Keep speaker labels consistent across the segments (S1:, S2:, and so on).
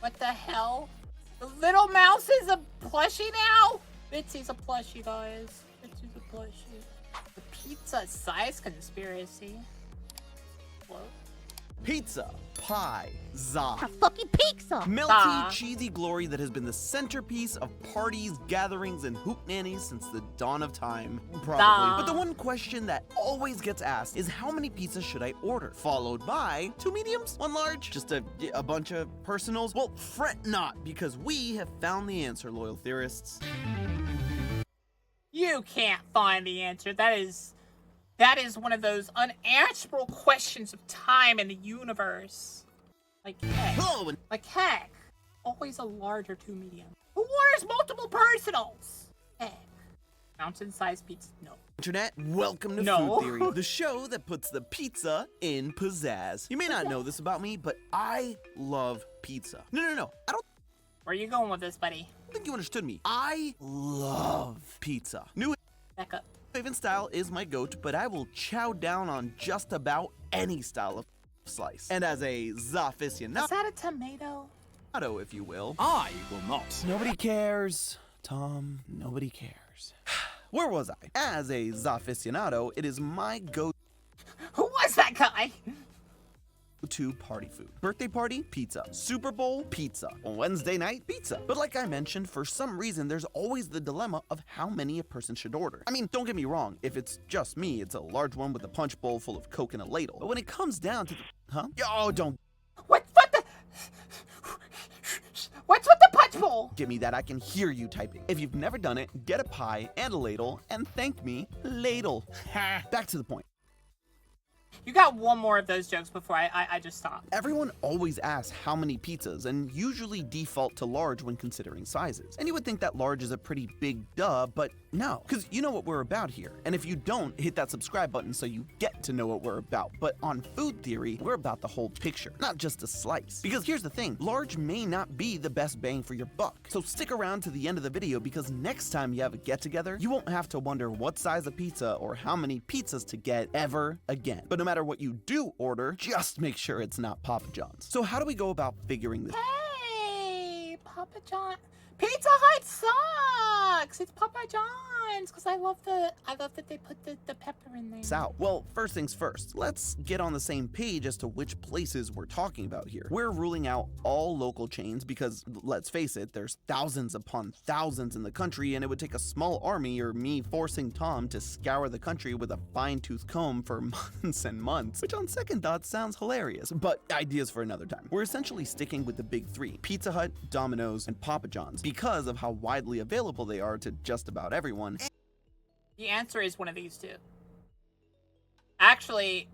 S1: What the hell? The little mouse is a plushie now? Bitsy's a plushie, guys. Bitsy's a plushie. The pizza size conspiracy. Whoa.
S2: Pizza, pie, za.
S3: A fucking pizza!
S2: Melty, cheesy glory that has been the centerpiece of parties, gatherings, and hootenannies since the dawn of time, probably. But the one question that always gets asked is how many pizzas should I order? Followed by 2 mediums, 1 large, just a bunch of personals? Well, fret not, because we have found the answer, loyal theorists.
S1: You can't find the answer. That is one of those unanswerable questions of time and the universe. Like heck.
S2: Oh, and
S1: Like heck. Always a large or 2 medium. Who orders multiple personals? Heck. Mountain-sized pizza? No.
S2: Internet, welcome to Food Theory, the show that puts the pizza in pizzazz. You may not know this about me, but I love pizza. No. I don't
S1: Where are you going with this, buddy?
S2: think you understood me. I love pizza. New
S1: Back up.
S2: Haven style is my goat, but I will chow down on just about any style of slice. And as a
S1: Is
S2: zaficionado,
S1: that a tomato?
S2: if you will,
S4: I will not.
S2: nobody cares, Tom. Nobody cares. Where was I? As a zaficionado, it is my go-to
S1: Who was that guy?
S2: party food. Birthday party, pizza. Super Bowl, pizza. Wednesday night, pizza. But like I mentioned, for some reason, there's always the dilemma of how many a person should order. I mean, don't get me wrong. If it's just me, it's a large one with a punch bowl full of Coke and a ladle. But when it comes down to the... Oh, don't
S1: What the? What's with the punch bowl?
S2: give me that. I can hear you typing. If you've never done it, get a pie and a ladle and thank me, ladle. Back to the point.
S1: You got one more of those jokes before I just stop.
S2: Everyone always asks how many pizzas and usually default to large when considering sizes. And you would think that large is a pretty big duh, but no, because you know what we're about here. And if you don't, hit that subscribe button so you get to know what we're about. But on Food Theory, we're about the whole picture, not just a slice. Because here's the thing, large may not be the best bang for your buck. So stick around to the end of the video because next time you have a get-together, you won't have to wonder what size of pizza or how many pizzas to get ever again. But no matter what you do order, just make sure it's not Papa John's. So how do we go about figuring this?
S1: Hey, Papa John. Pizza Hut sucks. It's Papa John's because I love that they put the pepper in there.
S2: Out. Well, first things first, let's get on the same page as to which places we're talking about here. We're ruling out all local chains because, let's face it, there's thousands upon thousands in the country and it would take a small army or me forcing Tom to scour the country with a fine-tooth comb for months and months, which on second thought sounds hilarious, but ideas for another time. We're essentially sticking with the big 3, Pizza Hut, Domino's, and Papa John's, because of how widely available they are to just about everyone.
S1: The answer is one of these 2. Actually,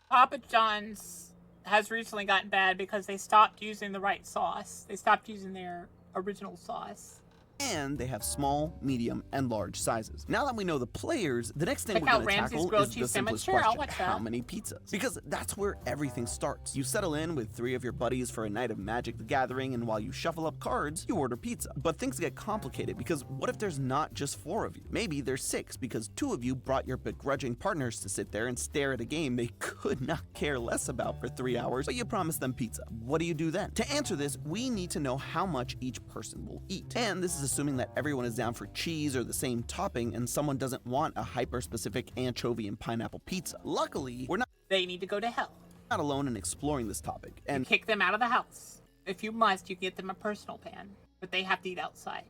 S1: Papa John's has recently gotten bad because they stopped using the right sauce. They stopped using their original sauce.
S2: And they have small, medium, and large sizes. Now that we know the players, the next thing
S1: Check
S2: we're
S1: out
S2: going to
S1: Ramsay's
S2: tackle
S1: grilled
S2: is
S1: cheese
S2: the simplest
S1: sandwich. Sure, I'll
S2: question,
S1: watch
S2: how
S1: that.
S2: many pizzas? Because that's where everything starts. You settle in with 3 of your buddies for a night of Magic the Gathering, and while you shuffle up cards, you order pizza. But things get complicated because what if there's not just 4 of you? Maybe there's 6 because 2 of you brought your begrudging partners to sit there and stare at a game they could not care less about for 3 hours, but you promised them pizza. What do you do then? To answer this, we need to know how much each person will eat. And this is assuming that everyone is down for cheese or the same topping and someone doesn't want a hyper-specific anchovy and pineapple pizza. Luckily, we're
S1: They need to go to hell.
S2: not alone in exploring this topic, and
S1: Kick them out of the house. If you must, you get them a personal pan, but they have to eat outside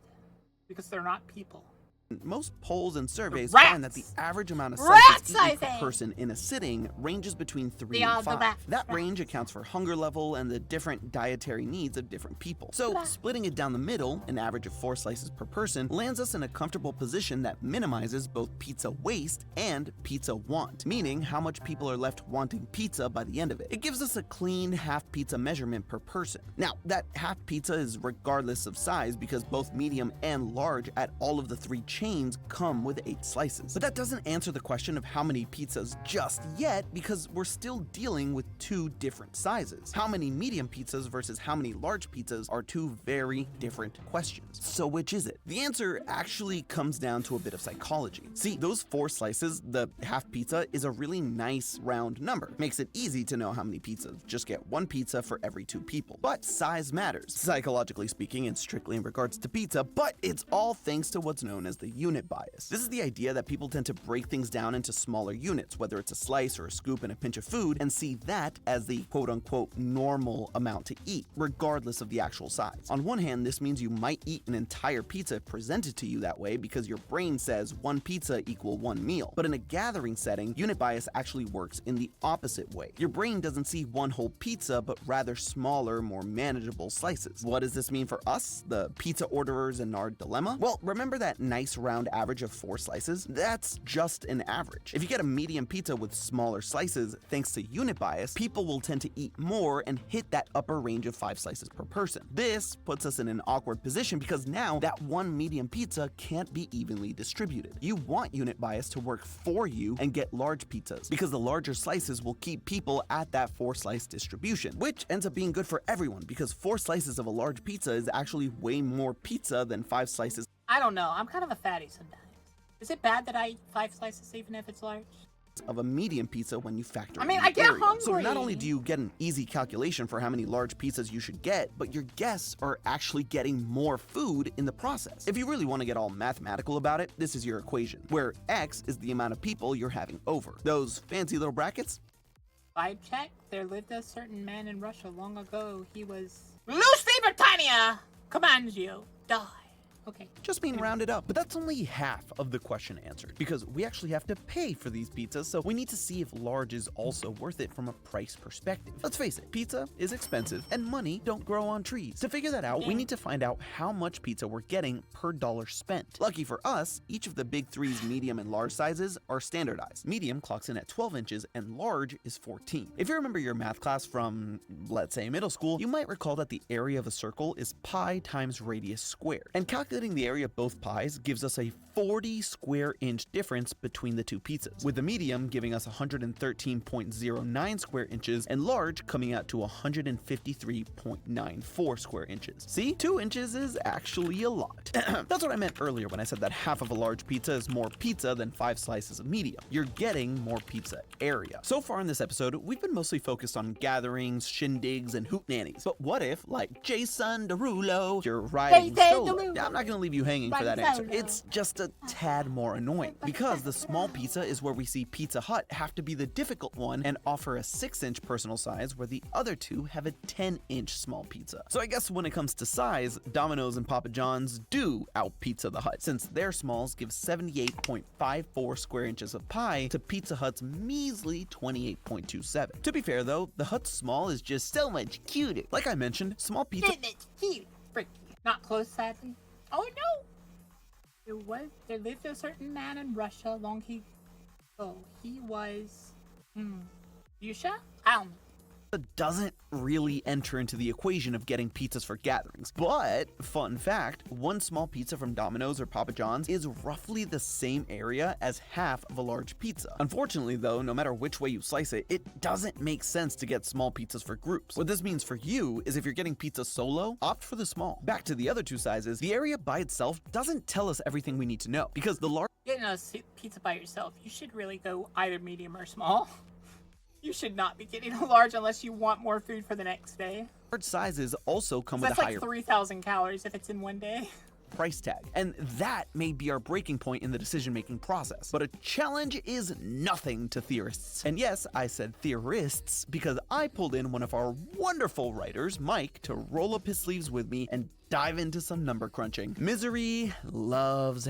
S1: because they're not people.
S2: most polls and surveys
S1: Rats!
S2: find that the average amount of
S1: Rat
S2: slices eaten per
S1: sizing!
S2: person in a sitting ranges between 3
S1: They are
S2: and
S1: the
S2: 5.
S1: rats.
S2: That range accounts for hunger level and the different dietary needs of different people. So splitting it down the middle, an average of 4 slices per person, lands us in a comfortable position that minimizes both pizza waste and pizza want, meaning how much people are left wanting pizza by the end of it. It gives us a clean half pizza measurement per person. Now, that half pizza is regardless of size because both medium and large at all of the 3 chains chains come with 8 slices. But that doesn't answer the question of how many pizzas just yet, because we're still dealing with 2 different sizes. How many medium pizzas versus how many large pizzas are 2 very different questions. So which is it? The answer actually comes down to a bit of psychology. See, those 4 slices, the half pizza, is a really nice round number. Makes it easy to know how many pizzas. Just get 1 pizza for every 2 people. But size matters, psychologically speaking and strictly in regards to pizza, but it's all thanks to what's known as the unit bias. This is the idea that people tend to break things down into smaller units, whether it's a slice or a scoop and a pinch of food, and see that as the quote-unquote normal amount to eat, regardless of the actual size. On one hand, this means you might eat an entire pizza if presented to you that way because your brain says 1 pizza equal 1 meal. But in a gathering setting, unit bias actually works in the opposite way. Your brain doesn't see 1 whole pizza, but rather smaller, more manageable slices. What does this mean for us, the pizza orderers in our dilemma? Well, remember that nice round average of 4 slices? That's just an average. If you get a medium pizza with smaller slices, thanks to unit bias, people will tend to eat more and hit that upper range of 5 slices per person. This puts us in an awkward position because now that 1 medium pizza can't be evenly distributed. You want unit bias to work for you and get large pizzas, because the larger slices will keep people at that 4-slice distribution, which ends up being good for everyone because 4 slices of a large pizza is actually way more pizza than 5 slices.
S1: I don't know. I'm kind of a fatty sometimes. Is it bad that I eat 5 slices even if it's large?
S2: Of a medium pizza when you factor
S1: I mean,
S2: in the
S1: I get
S2: area.
S1: hungry.
S2: So not only do you get an easy calculation for how many large pizzas you should get, but your guests are actually getting more food in the process. If you really want to get all mathematical about it, this is your equation, where X is the amount of people you're having over. Those fancy little brackets?
S1: Vibe check. There lived a certain man in Russia long ago. He was Lucy Britannia commands you. Die. Okay.
S2: Just being rounded up. But that's only half of the question answered, because we actually have to pay for these pizzas, so we need to see if large is also worth it from a price perspective. Let's face it, pizza is expensive, and money don't grow on trees. To figure that out, we need to find out how much pizza we're getting per dollar spent. Lucky for us, each of the big 3's medium and large sizes are standardized. Medium clocks in at 12 inches, and large is 14. If you remember your math class from, let's say, middle school, you might recall that the area of a circle is pi times radius squared. And calculating the area of both pies gives us a 40 square inch difference between the 2 pizzas, with the medium giving us 113.09 square inches and large coming out to 153.94 square inches. See, 2 inches is actually a lot. That's what I meant earlier when I said that half of a large pizza is more pizza than 5 slices of medium. You're getting more pizza area. So far in this episode, we've been mostly focused on gatherings, shindigs, and hootenannies. But what if, like Jason Derulo, you're riding solo? Yeah, I'm not gonna leave you hanging for that answer. It's just a tad more annoying, because the small pizza is where we see Pizza Hut have to be the difficult one and offer a 6-inch personal size, where the other 2 have a 10-inch small pizza. So I guess when it comes to size, Domino's and Papa John's do out Pizza the Hut, since their smalls give 78.54 square inches of pie to Pizza Hut's measly 28.27. To be fair though, the Hut's small is just so much cuter. Like I mentioned, small pizza—
S1: Not close, sadly. Oh no! There lived a certain man in Russia long he was Yusha? I don't know.
S2: Doesn't really enter into the equation of getting pizzas for gatherings. But, fun fact, 1 small pizza from Domino's or Papa John's is roughly the same area as half of a large pizza. Unfortunately though, no matter which way you slice it, it doesn't make sense to get small pizzas for groups. What this means for you is if you're getting pizza solo, opt for the small. Back to the other 2 sizes, the area by itself doesn't tell us everything we need to know, because the large—
S1: Getting a pizza by yourself, you should really go either medium or small. You should not be getting a large unless you want more food for the next day.
S2: large sizes also come with a
S1: That's
S2: higher—
S1: like 3,000 calories if it's in one day.
S2: price tag, and that may be our breaking point in the decision-making process. But a challenge is nothing to theorists. And yes, I said theorists because I pulled in one of our wonderful writers, Mike, to roll up his sleeves with me and dive into some number crunching. Misery loves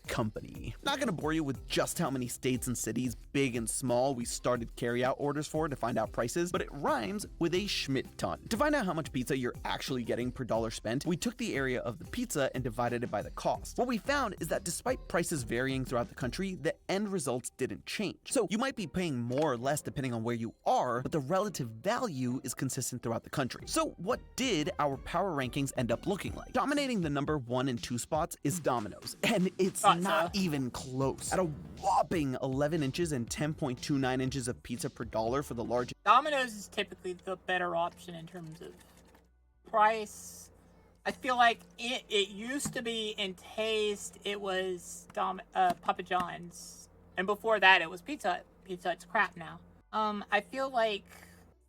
S2: company. Not gonna bore you with just how many states and cities, big and small, we started carry-out orders for to find out prices, but it rhymes with a Schmidt ton. To find out how much pizza you're actually getting per dollar spent, we took the area of the pizza and divided it by the cost. What we found is that despite prices varying throughout the country, the end results didn't change. So you might be paying more or less depending on where you are, but the relative value is consistent throughout the country. So what did our power rankings end up looking like? Dominating the number 1 and 2 spots is Domino's, and it's
S1: thought
S2: not
S1: so.
S2: even close. At a whopping 11 inches and 10.29 inches of pizza per dollar for the large.
S1: Domino's is typically the better option in terms of price. I feel like it used to be in taste, it was Papa John's. And before that, it was Pizza Hut. Pizza Hut's crap now. I feel like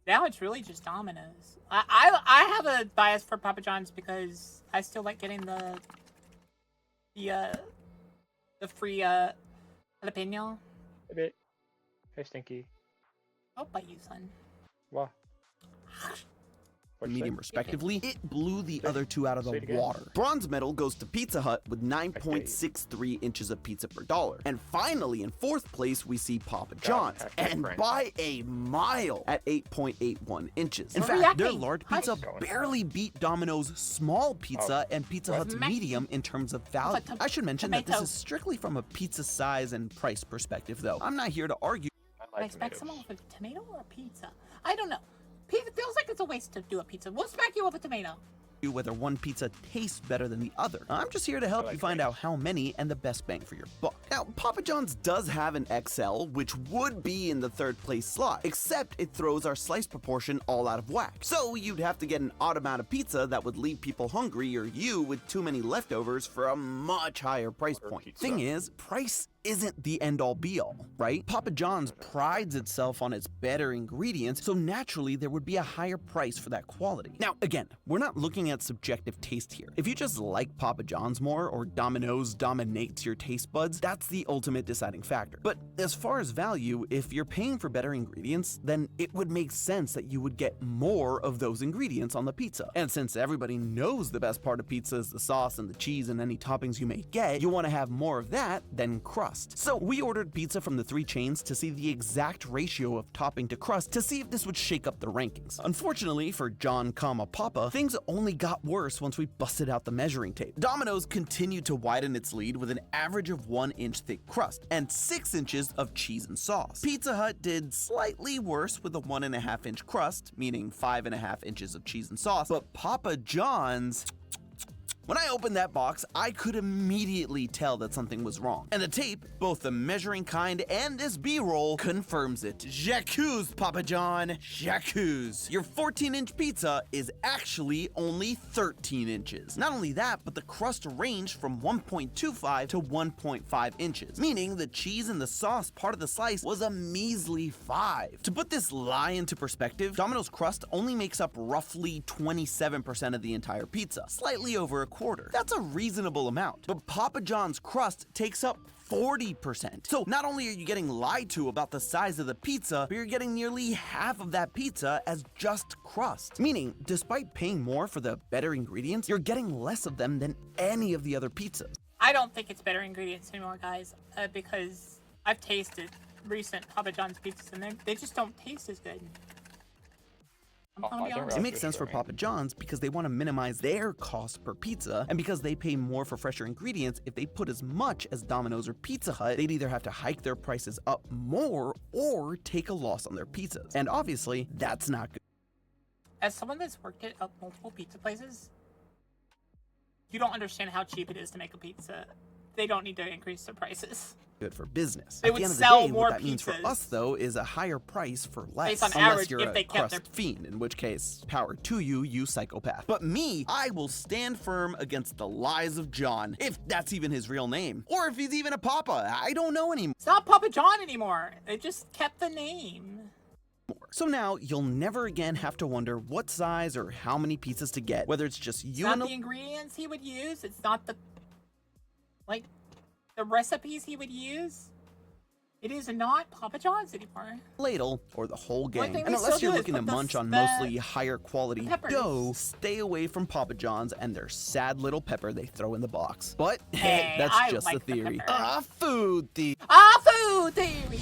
S1: now it's really just Domino's. I have a bias for Papa John's because I still like getting the free jalapeno.
S3: A bit. Hey, Stinky.
S1: Oh, bite you, son.
S3: What?
S2: Medium respectively, it blew the other two out of
S3: Say
S2: the
S3: it again.
S2: water. Bronze medal goes to Pizza Hut with 9.63 inches of pizza per dollar. And finally, in fourth place, we see Papa John's, and by a mile at 8.81 inches. In fact, their large pizza barely beat Domino's small pizza and Pizza Hut's medium in terms of value. I should mention that this is strictly from a pizza size and price perspective, though. I'm not here to argue.
S1: I expect someone with a tomato or a pizza. I don't know. It feels like it's a waste to do a pizza. We'll smack you with a tomato.
S2: Whether one pizza tastes better than the other. I'm just here to help you find out how many and the best bang for your buck. Now, Papa John's does have an XL, which would be in the third place slot, except it throws our slice proportion all out of whack. So you'd have to get an odd amount of pizza that would leave people hungry or you with too many leftovers for a much higher price point. Thing is, price isn't the end-all be-all, right? Papa John's prides itself on its better ingredients, so naturally there would be a higher price for that quality. Now, again, we're not looking at subjective taste here. If you just like Papa John's more, or Domino's dominates your taste buds, that's the ultimate deciding factor. But as far as value, if you're paying for better ingredients, then it would make sense that you would get more of those ingredients on the pizza. And since everybody knows the best part of pizza is the sauce and the cheese and any toppings you may get, you want to have more of that than crust. So we ordered pizza from the three chains to see the exact ratio of topping to crust to see if this would shake up the rankings. Unfortunately for John, Papa, things only got worse once we busted out the measuring tape. Domino's continued to widen its lead with an average of 1 inch thick crust and 6 inches of cheese and sauce. Pizza Hut did slightly worse with a 1.5 inch crust, meaning 5.5 inches of cheese and sauce, but Papa John's... When I opened that box, I could immediately tell that something was wrong. And the tape, both the measuring kind and this B-roll, confirms it. J'accuse, Papa John, j'accuse. Your 14-inch pizza is actually only 13 inches. Not only that, but the crust ranged from 1.25 to 1.5 inches, meaning the cheese and the sauce part of the slice was a measly 5. To put this lie into perspective, Domino's crust only makes up roughly 27% of the entire pizza, slightly over a quarter. That's a reasonable amount. But Papa John's crust takes up 40%. So not only are you getting lied to about the size of the pizza, but you're getting nearly half of that pizza as just crust. Meaning, despite paying more for the better ingredients, you're getting less of them than any of the other pizzas.
S1: I don't think it's better ingredients anymore, guys, because I've tasted recent Papa John's pizzas and they just don't taste as good.
S2: It makes sense for Papa John's because they want to minimize their cost per pizza, and because they pay more for fresher ingredients. If they put as much as Domino's or Pizza Hut, they'd either have to hike their prices up more or take a loss on their pizzas. And obviously, that's not good.
S1: As someone that's worked at multiple pizza places, you don't understand how cheap it is to make a pizza. They don't need to increase their prices.
S2: Good for business.
S1: They
S2: At
S1: would
S2: the end of
S1: sell
S2: the day,
S1: more
S2: what that means for
S1: pizzas.
S2: us, though, is a higher price for less.
S1: Based on
S2: unless
S1: average,
S2: you're
S1: if they
S2: a
S1: kept
S2: crust
S1: their...
S2: fiend, in which case, power to you, you psychopath. But me, I will stand firm against the lies of John, if that's even his real name, or if he's even a Papa. I don't know anymore.
S1: It's not Papa John anymore. They just kept the name.
S2: So now you'll never again have to wonder what size or how many pizzas to get, whether it's just you
S1: It's
S2: and
S1: not the ingredients he would use. It's not the the recipes he would use. It is not Papa John's anymore.
S2: ladle or the whole gang.
S1: thing
S2: And
S1: they
S2: unless
S1: still
S2: you're
S1: do is
S2: looking to
S1: put the
S2: munch on
S1: the
S2: mostly higher quality
S1: peppers.
S2: dough, stay away from Papa John's and their sad little pepper they throw in the box. But
S1: Hey,
S2: that's
S1: I
S2: just
S1: like
S2: a
S1: the
S2: theory.
S1: pepper.
S2: Food theory.
S1: Ah, food theory.